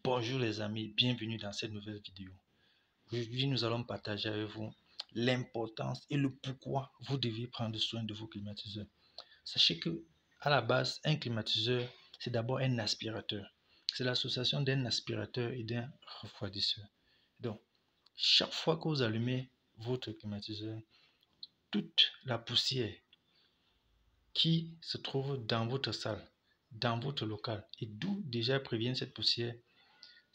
Bonjour les amis, bienvenue dans cette nouvelle vidéo. Aujourd'hui, nous allons partager avec vous l'importance et le pourquoi vous devez prendre soin de vos climatiseurs. Sachez que à la base, un climatiseur, c'est d'abord un aspirateur. C'est l'association d'un aspirateur et d'un refroidisseur. Donc, chaque fois que vous allumez votre climatiseur, toute la poussière qui se trouve dans votre salle, dans votre local, et d'où déjà prévient cette poussière,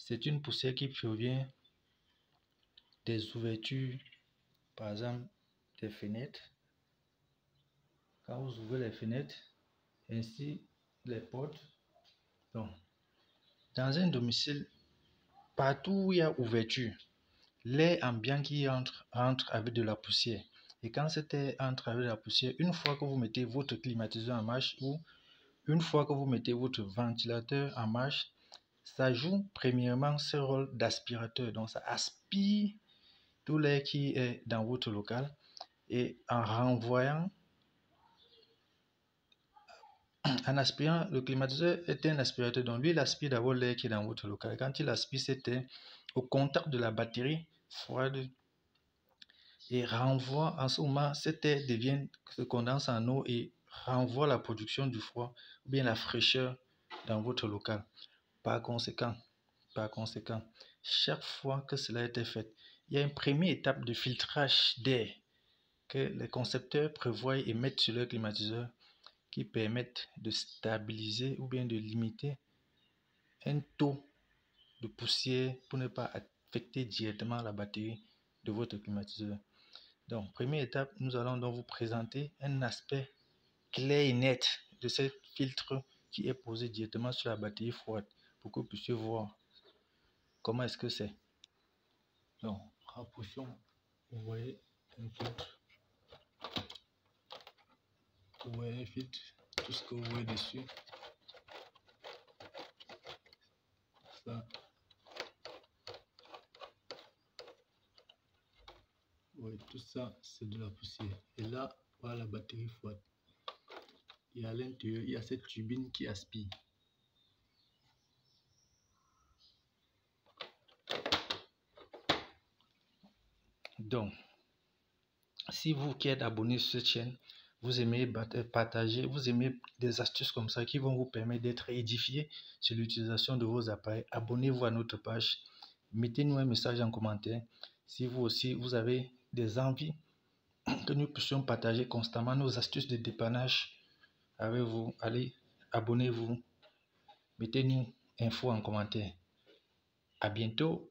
c'est une poussière qui provient des ouvertures, par exemple des fenêtres. Quand vous ouvrez les fenêtres, ainsi les portes. Donc, dans un domicile, partout où il y a ouverture, l'air ambiant qui entre avec de la poussière. Et quand cet air entre avec de la poussière, une fois que vous mettez votre climatiseur en marche ou une fois que vous mettez votre ventilateur en marche, ça joue premièrement ce rôle d'aspirateur. Donc, ça aspire tout l'air qui est dans votre local et en renvoyant, en aspirant, le climatiseur est un aspirateur. Donc, lui, il aspire d'abord l'air qui est dans votre local. Quand il aspire cet air au contact de la batterie froide et renvoie, en ce moment, cet air se condense en eau et renvoie la production du froid ou bien la fraîcheur dans votre local. Par conséquent, chaque fois que cela a été fait, il y a une première étape de filtrage d'air que les concepteurs prévoient et mettent sur leur climatiseur qui permettent de stabiliser ou bien de limiter un taux de poussière pour ne pas affecter directement la batterie de votre climatiseur. Donc, première étape, nous allons donc vous présenter un aspect clair et net de ce filtre qui est posé directement sur la batterie froide pour que vous puissiez voir comment est-ce que c'est. Donc, rapprochons, vous voyez un filtre. Vous voyez un filtre, tout ce que vous voyez dessus. Ça. Oui, tout ça, c'est de la poussière. Et là, voilà la batterie froide. Et à l'intérieur, il y a cette turbine qui aspire. Donc, si vous qui êtes abonné sur cette chaîne, vous aimez partager, vous aimez des astuces comme ça qui vont vous permettre d'être édifié sur l'utilisation de vos appareils, abonnez-vous à notre page, mettez-nous un message en commentaire. Si vous aussi, vous avez des envies que nous puissions partager constamment nos astuces de dépannage avec vous, allez, abonnez-vous, mettez-nous info en commentaire. À bientôt.